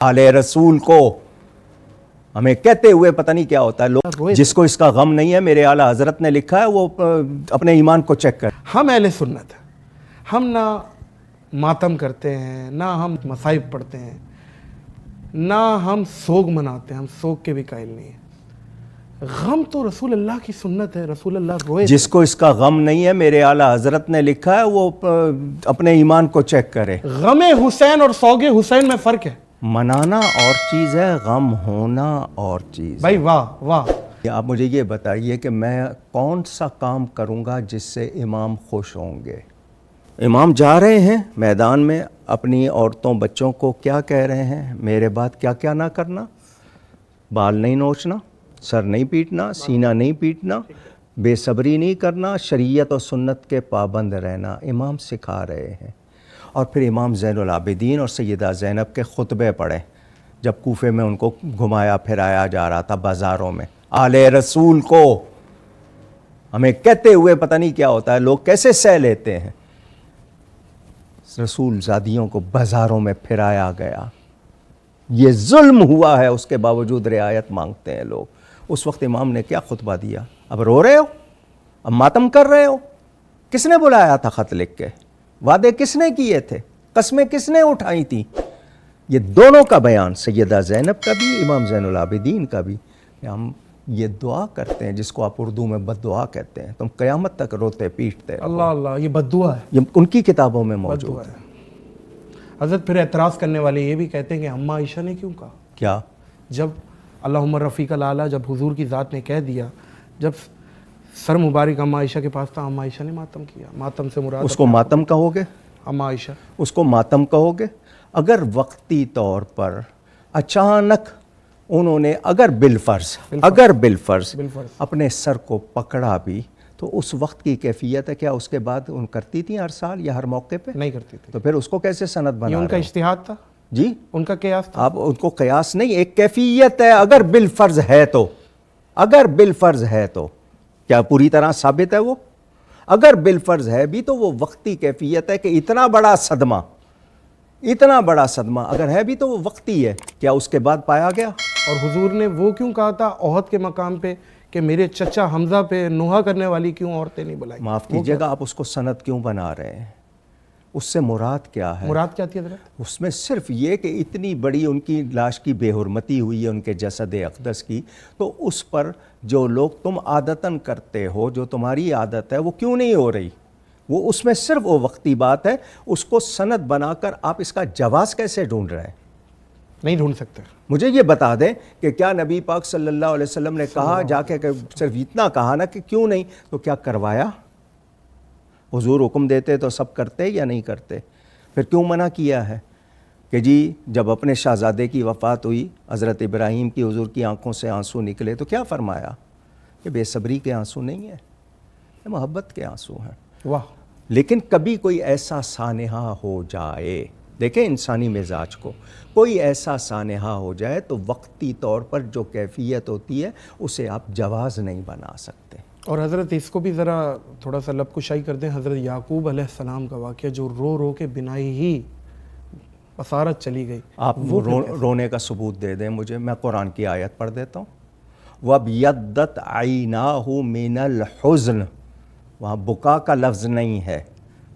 आले रसूल को हमें कहते हुए पता नहीं क्या होता है। लोग जिसको इसका गम नहीं है, मेरे आला हजरत ने लिखा है, वो अपने ईमान को चेक कर। हम अहले सुन्नत हैं, हम ना मातम करते हैं, ना हम मसाइब पढ़ते हैं, ना हम सोग मनाते हैं, हम सोग के भी कायल नहीं है। गम तो रसूल अल्लाह की सुन्नत है, रसूल अल्लाह रोए। जिसको इसका गम नहीं है, मेरे आला हजरत ने लिखा है, वो अपने ईमान को चेक करे। गमे हुसैन और सौगे हुसैन में फ़र्क है। मनाना और चीज़ है, गम होना और चीज़। भाई वाह वाह। आप मुझे ये बताइए कि मैं कौन सा काम करूँगा जिससे इमाम खुश होंगे। इमाम जा रहे हैं मैदान में, अपनी औरतों बच्चों को क्या कह रहे हैं, मेरे बाद क्या क्या ना करना, बाल नहीं नोचना, सर नहीं पीटना, सीना नहीं पीटना, बेसब्री नहीं करना, शरीयत और सुन्नत के पाबंद रहना, इमाम सिखा रहे हैं। और फिर इमाम ज़ैनुल आबिदीन और सैयदा ज़ैनब के खुतबे पढ़े, जब कूफे में उनको घुमाया फिराया जा रहा था बाज़ारों में। आले रसूल को हमें कहते हुए पता नहीं क्या होता है, लोग कैसे सह लेते हैं। रसूल ज़ादियों को बाज़ारों में फिराया गया, ये जुल्म हुआ है, उसके बावजूद रियायत मांगते हैं लोग। उस वक्त इमाम ने क्या खुतबा दिया? अब रो रहे हो, अब मातम कर रहे हो। किसने बुलाया था खत लिख के? वादे किसने किए थे? कस्में किसने उठाई थी? ये दोनों का बयान, सैयदा ज़ैनब का भी, इमाम ज़ैनुल आबिदीन का भी। हम ये दुआ करते हैं जिसको आप उर्दू में बद्दुआ कहते हैं, तुम क़यामत तक रोते पीटते रहो। अल्लाह अल्लाह, ये बद्दुआ है, ये उनकी किताबों में मौजूद बद्दुआ है। हज़रत फिर एतराज़ करने वाले ये भी कहते हैं कि अम्मा आयशा ने क्यों कहा? क्या? जब अल्लाहुम्मा रफ़ीक़ल आला, जब हुजूर की ज़ात ने कह दिया, जब सर मुबारक अम्मा आयशा के पास था, अम्मा आयशा ने मातम किया। मातम से मुराद उसको मातम कहोगे? अम्मा आयशा, उसको मातम कहोगे? अगर वक्ती तौर पर अचानक उन्होंने अगर बिलफर्ज अपने सर को पकड़ा भी, तो उस वक्त की कैफियत है क्या उसके बाद उन करती थी हर साल या हर मौके पे? नहीं करती थी। तो फिर उसको कैसे सनद बना ये रहे उनका हो? इज्तिहाद था जी, उनका कयास था। आप उनको कयास नहीं, एक कैफियत है। अगर बिलफर्ज है तो, अगर बिलफर्ज है तो क्या पूरी तरह साबित है वो? अगर बिलफर्ज है भी तो वो वक्ती कैफियत है कि इतना बड़ा सदमा अगर है भी तो वो वक्ती है, क्या उसके बाद पाया गया? और हुजूर ने वो क्यों कहा था ओहद के मकाम पे कि मेरे चचा हमजा पे नोहा करने वाली क्यों औरतें नहीं बुलाई? माफ़ कीजिएगा, आप उसको सनद क्यों बना रहे हैं? उससे मुराद क्या है? मुराद क्या थी हज़रत? उसमें सिर्फ ये कि इतनी बड़ी उनकी लाश की बेहुरमती हुई है उनके जसद अक़दस की, तो उस पर जो लोग तुम आदतन करते हो, जो तुम्हारी आदत है, वो क्यों नहीं हो रही? वो उसमें सिर्फ वो वक्ती बात है। उसको सनद बनाकर आप इसका जवाज़ कैसे ढूंढ रहे हैं? नहीं ढूंढ सकते। मुझे ये बता दें कि क्या नबी पाक सल्लल्लाहु अलैहि वसल्लम ने कहा जाके कि सिर्फ इतना कहा ना कि क्यों नहीं, तो क्या करवाया? हुजूर हुक्म देते तो सब करते या नहीं करते? फिर क्यों मना किया है कि जी जब अपने शहज़ादे की वफ़ात हुई, हज़रत इब्राहीम की, हुजूर की आंखों से आंसू निकले, तो क्या फरमाया कि बेसब्री के आंसू नहीं है, ये मोहब्बत के आंसू हैं। वाह। लेकिन कभी कोई ऐसा सानेहा हो जाए, देखें इंसानी मिजाज को, कोई ऐसा सानेहा हो जाए तो वक्ती तौर पर जो कैफियत होती है उसे आप जवाज़ नहीं बना सकते। और हज़रत इसको भी ज़रा थोड़ा सा लबकुशाई कर दें। हज़रत याकूब अलैहिस्सलाम का वाक़या, जो रो रो के बिनाई ही बसारत चली गई। आप वो रोने का सबूत दे दें मुझे, मैं कुरान की आयत पढ़ देता हूँ। वब्यद्दत ऐनाहु मिनल हुज़्न, वहाँ बुका का लफ्ज़ नहीं है,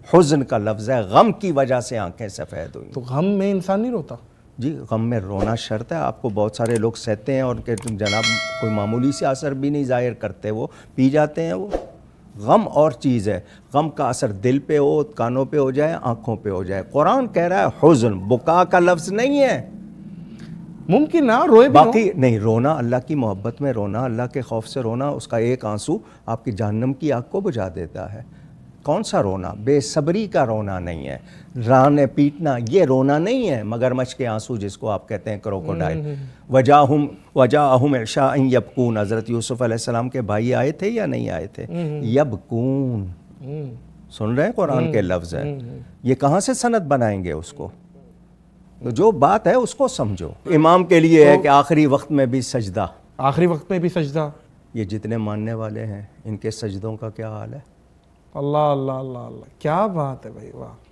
हुज़्न का लफ्ज़ है। गम की वजह से आंखें सफ़ेद हुई। तो गम में इंसान नहीं रोता? जी, गम में रोना शर्त है। आपको बहुत सारे लोग सहते हैं और कि जनाब कोई मामूली से असर भी नहीं ज़ाहिर करते, वो पी जाते हैं। वो गम और चीज़ है। गम का असर दिल पे हो, कानों पे हो जाए, आँखों पे हो जाए। कुरान कह रहा है हुज़्न, बुका का लफ्ज़ नहीं है। मुमकिन ना रोए भी बाकी नहीं, रोना अल्लाह की मोहब्बत में रोना, अल्लाह के खौफ से रोना, उसका एक आंसू आपकी जहन्नम की आग को बुझा देता है। कौन सा रोना? बेसब्री का रोना नहीं है, राने पीटना, ये रोना नहीं है। मगरमच्छ के आंसू जिसको आप कहते हैं, क्रोकोडाइल। वजाहुम इशा अन यबकून, हज़रत यूसुफ अलैहिस्सलाम के भाई आए थे या नहीं आए थे? यबकून, सुन रहे हैं, कुरान के लफ्ज़ हैं। ये कहाँ से सनद बनाएंगे उसको? तो जो बात है उसको समझो। इमाम के लिए है कि आखिरी वक्त में भी सजदा, आखिरी वक्त में भी सजदा। ये जितने मानने वाले हैं इनके सजदों का क्या हाल है? अल्लाह अल्लाह अल्लाह अल्लाह, क्या बात है भाई, वाह।